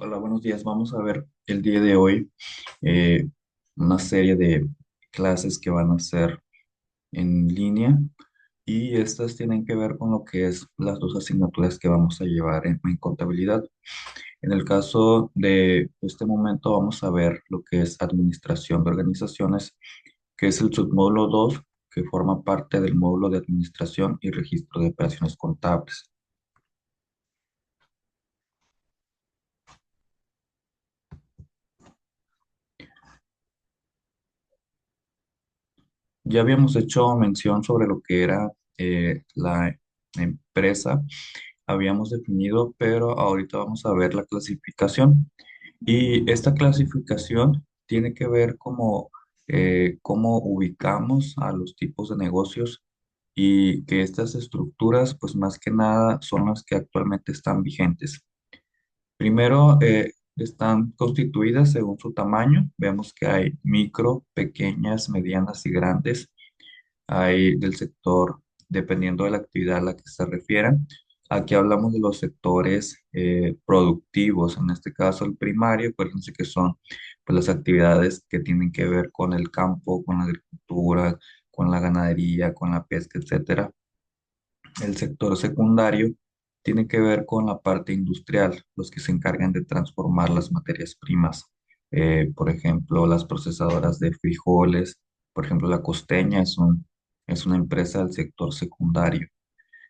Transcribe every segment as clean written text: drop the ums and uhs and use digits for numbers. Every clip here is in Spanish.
Hola, buenos días. Vamos a ver el día de hoy eh, una serie de clases que van a ser en línea y estas tienen que ver con lo que es las dos asignaturas que vamos a llevar en contabilidad. En el caso de este momento vamos a ver lo que es administración de organizaciones, que es el submódulo 2 que forma parte del módulo de administración y registro de operaciones contables. Ya habíamos hecho mención sobre lo que era la empresa, habíamos definido, pero ahorita vamos a ver la clasificación. Y esta clasificación tiene que ver como cómo ubicamos a los tipos de negocios y que estas estructuras, pues más que nada, son las que actualmente están vigentes. Primero, están constituidas según su tamaño. Vemos que hay micro, pequeñas, medianas y grandes. Hay del sector, dependiendo de la actividad a la que se refieran. Aquí hablamos de los sectores productivos, en este caso el primario, acuérdense que son pues, las actividades que tienen que ver con el campo, con la agricultura, con la ganadería, con la pesca, etcétera. El sector secundario tiene que ver con la parte industrial, los que se encargan de transformar las materias primas. Por ejemplo, las procesadoras de frijoles, por ejemplo, la Costeña es una empresa del sector secundario.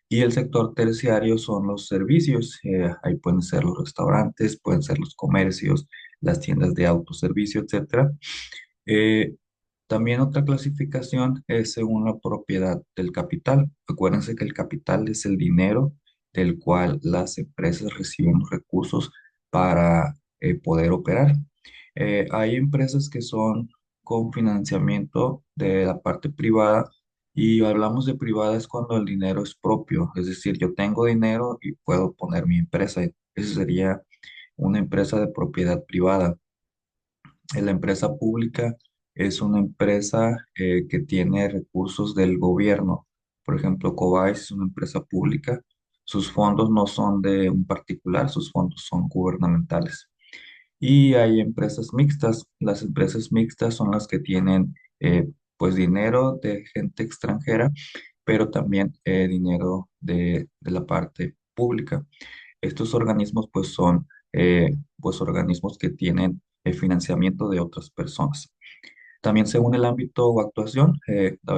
Y el sector terciario son los servicios. Ahí pueden ser los restaurantes, pueden ser los comercios, las tiendas de autoservicio, etcétera. Eh, También otra clasificación es según la propiedad del capital. Acuérdense que el capital es el dinero del cual las empresas reciben los recursos para poder operar. Hay empresas que son con financiamiento de la parte privada y hablamos de privada es cuando el dinero es propio, es decir, yo tengo dinero y puedo poner mi empresa. Esa sería una empresa de propiedad privada. La empresa pública es una empresa que tiene recursos del gobierno. Por ejemplo, Cobais es una empresa pública. Sus fondos no son de un particular, sus fondos son gubernamentales. Y hay empresas mixtas. Las empresas mixtas son las que tienen pues dinero de gente extranjera, pero también dinero de la parte pública. Estos organismos pues son pues organismos que tienen el financiamiento de otras personas. También según el ámbito o actuación,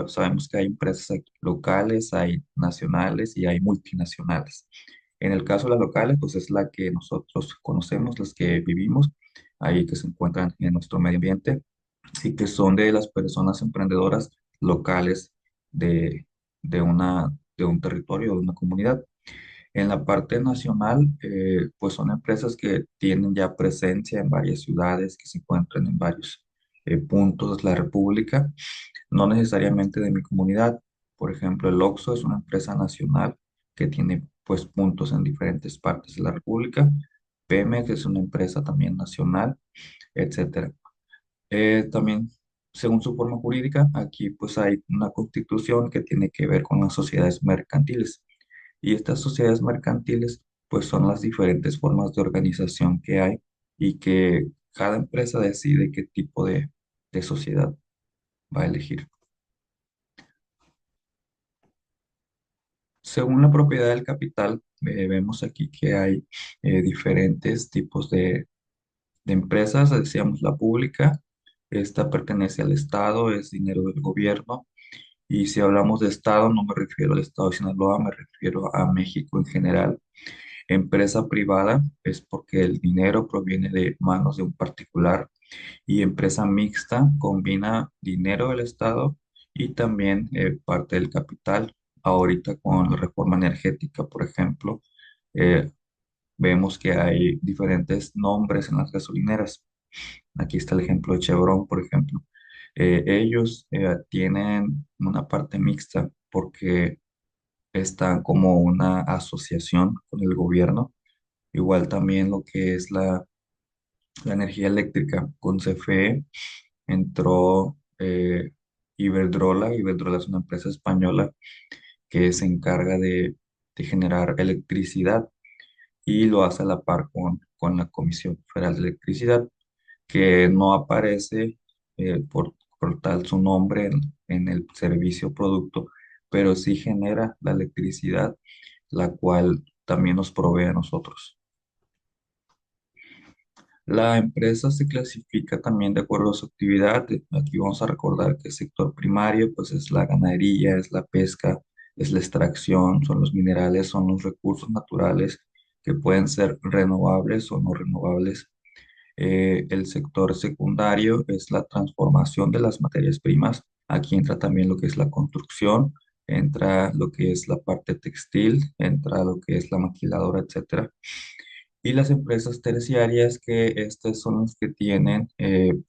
sabemos que hay empresas locales, hay nacionales y hay multinacionales. En el caso de las locales, pues es la que nosotros conocemos, las que vivimos, ahí que se encuentran en nuestro medio ambiente y que son de las personas emprendedoras locales de, de un territorio, de una comunidad. En la parte nacional, pues son empresas que tienen ya presencia en varias ciudades, que se encuentran en varios puntos de la República, no necesariamente de mi comunidad. Por ejemplo, el Oxxo es una empresa nacional que tiene pues puntos en diferentes partes de la República. Pemex es una empresa también nacional, etcétera. También, según su forma jurídica, aquí pues hay una constitución que tiene que ver con las sociedades mercantiles. Y estas sociedades mercantiles pues son las diferentes formas de organización que hay y que cada empresa decide qué tipo de sociedad va a elegir. Según la propiedad del capital, vemos aquí que hay diferentes tipos de empresas. Decíamos la pública, esta pertenece al Estado, es dinero del gobierno. Y si hablamos de Estado, no me refiero al Estado de Sinaloa, me refiero a México en general. Empresa privada es porque el dinero proviene de manos de un particular y empresa mixta combina dinero del Estado y también parte del capital. Ahorita con la reforma energética, por ejemplo, eh, vemos que hay diferentes nombres en las gasolineras. Aquí está el ejemplo de Chevron, por ejemplo. Ellos tienen una parte mixta porque están como una asociación con el gobierno. Igual también lo que es la energía eléctrica con CFE entró Iberdrola. Iberdrola es una empresa española que se encarga de generar electricidad. y lo hace a la par con la Comisión Federal de Electricidad, que no aparece por tal su nombre en el servicio o producto, pero sí genera la electricidad, la cual también nos provee a nosotros. La empresa se clasifica también de acuerdo a su actividad. Aquí vamos a recordar que el sector primario, pues es la ganadería, es la pesca, es la extracción, son los minerales, son los recursos naturales que pueden ser renovables o no renovables. El sector secundario es la transformación de las materias primas. Aquí entra también lo que es la construcción, entra lo que es la parte textil, entra lo que es la maquiladora, etcétera. Y las empresas terciarias, que estas son las que tienen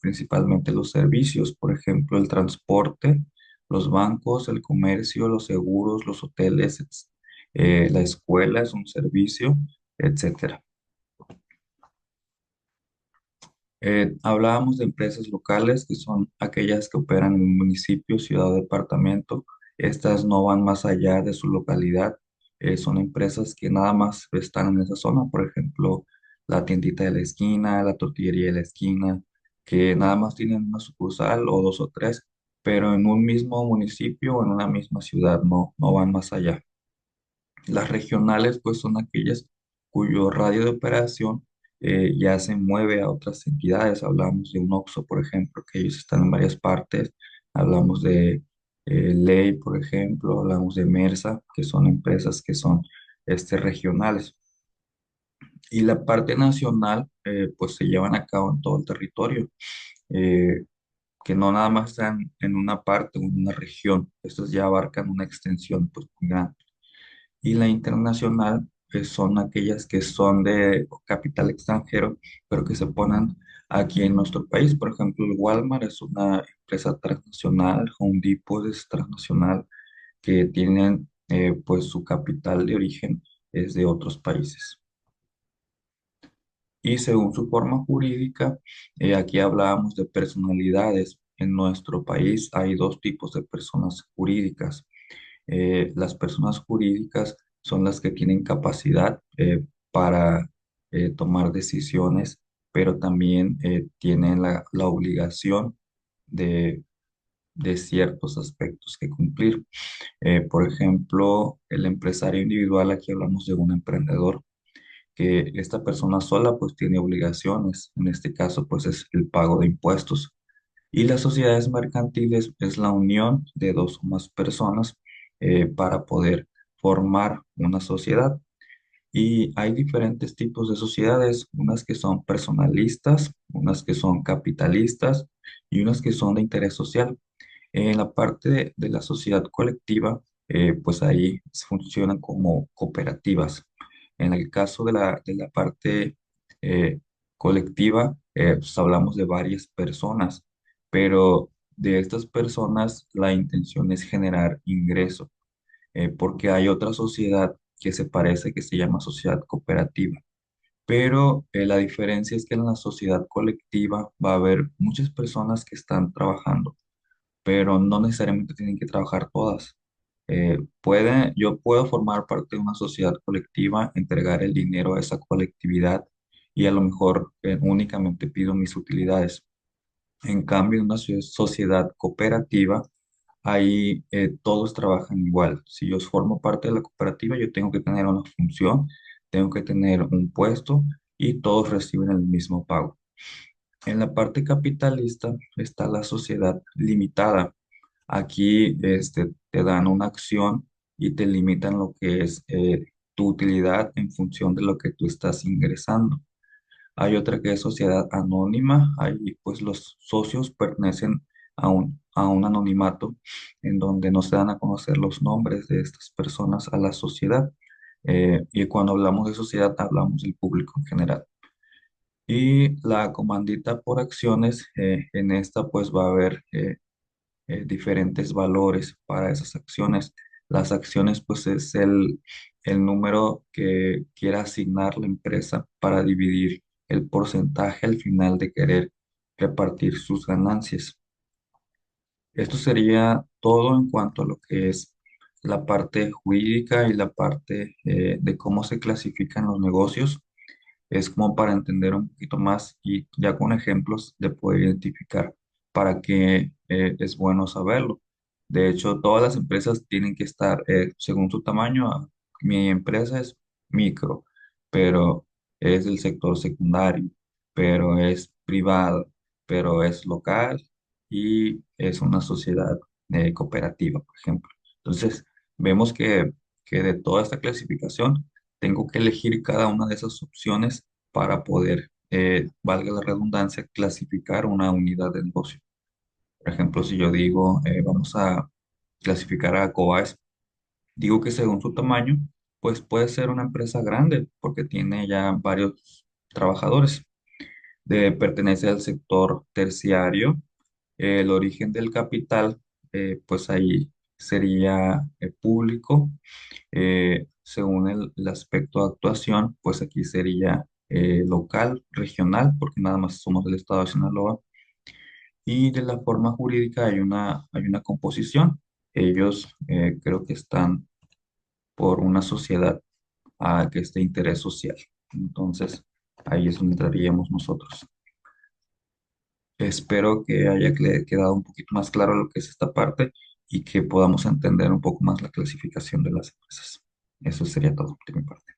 principalmente los servicios, por ejemplo, el transporte, los bancos, el comercio, los seguros, los hoteles, la escuela es un servicio, etcétera. Hablábamos de empresas locales, que son aquellas que operan en un municipio, ciudad o departamento. Estas no van más allá de su localidad. Son empresas que nada más están en esa zona. Por ejemplo, la tiendita de la esquina, la tortillería de la esquina, que nada más tienen una sucursal o dos o tres, pero en un mismo municipio o en una misma ciudad, no van más allá. Las regionales, pues, son aquellas cuyo radio de operación ya se mueve a otras entidades. Hablamos de un OXXO, por ejemplo, que ellos están en varias partes. Hablamos de Ley, por ejemplo. Hablamos de Mersa, que son empresas que son regionales. Y la parte nacional, pues, se llevan a cabo en todo el territorio, eh, que no nada más están en una parte o en una región. Estos ya abarcan una extensión, pues, muy grande. Y la internacional, pues, son aquellas que son de capital extranjero, pero que se ponen aquí en nuestro país. Por ejemplo, el Walmart es una empresa transnacional, Home Depot es transnacional, que tienen pues su capital de origen es de otros países. Y según su forma jurídica, aquí hablábamos de personalidades. En nuestro país hay dos tipos de personas jurídicas. Las personas jurídicas son las que tienen capacidad para tomar decisiones, pero también tienen la obligación de, de ciertos aspectos que cumplir. Por ejemplo, el empresario individual, aquí hablamos de un emprendedor, que esta persona sola pues tiene obligaciones, en este caso pues es el pago de impuestos. Y las sociedades mercantiles es la unión de dos o más personas para poder formar una sociedad. Y hay diferentes tipos de sociedades, unas que son personalistas, unas que son capitalistas y unas que son de interés social. En la parte de la sociedad colectiva, pues ahí funcionan como cooperativas. En el caso de la parte eh, colectiva, pues hablamos de varias personas, pero de estas personas la intención es generar ingreso, porque hay otra sociedad que se parece, que se llama sociedad cooperativa. Pero la diferencia es que en la sociedad colectiva va a haber muchas personas que están trabajando, pero no necesariamente tienen que trabajar todas. Yo puedo formar parte de una sociedad colectiva, entregar el dinero a esa colectividad y a lo mejor únicamente pido mis utilidades. En cambio, en una sociedad cooperativa, ahí todos trabajan igual. Si yo formo parte de la cooperativa, yo tengo que tener una función, tengo que tener un puesto y todos reciben el mismo pago. En la parte capitalista está la sociedad limitada. Aquí te dan una acción y te limitan lo que es tu utilidad en función de lo que tú estás ingresando. Hay otra que es sociedad anónima. Ahí pues los socios pertenecen a un anonimato en donde no se dan a conocer los nombres de estas personas a la sociedad. Y cuando hablamos de sociedad hablamos del público en general. Y la comandita por acciones, en esta pues va a haber diferentes valores para esas acciones. Las acciones pues es el número que quiera asignar la empresa para dividir el porcentaje al final de querer repartir sus ganancias. Esto sería todo en cuanto a lo que es la parte jurídica y la parte de cómo se clasifican los negocios. Es como para entender un poquito más y ya con ejemplos de poder identificar para qué es bueno saberlo. De hecho, todas las empresas tienen que estar según su tamaño. Mi empresa es micro, pero es del sector secundario, pero es privada, pero es local y es una sociedad cooperativa, por ejemplo. Entonces, vemos que de toda esta clasificación, tengo que elegir cada una de esas opciones para poder, valga la redundancia, clasificar una unidad de negocio. Por ejemplo, si yo digo, vamos a clasificar a Cobaes, digo que según su tamaño, pues puede ser una empresa grande porque tiene ya varios trabajadores. Pertenece al sector terciario. El origen del capital, pues ahí sería público. Según el aspecto de actuación, pues aquí sería local, regional, porque nada más somos del estado de Sinaloa. Y de la forma jurídica hay una composición. Ellos creo que están por una sociedad que es de interés social. Entonces, ahí es donde entraríamos nosotros. Espero que haya quedado un poquito más claro lo que es esta parte y que podamos entender un poco más la clasificación de las empresas. Eso sería todo de mi parte.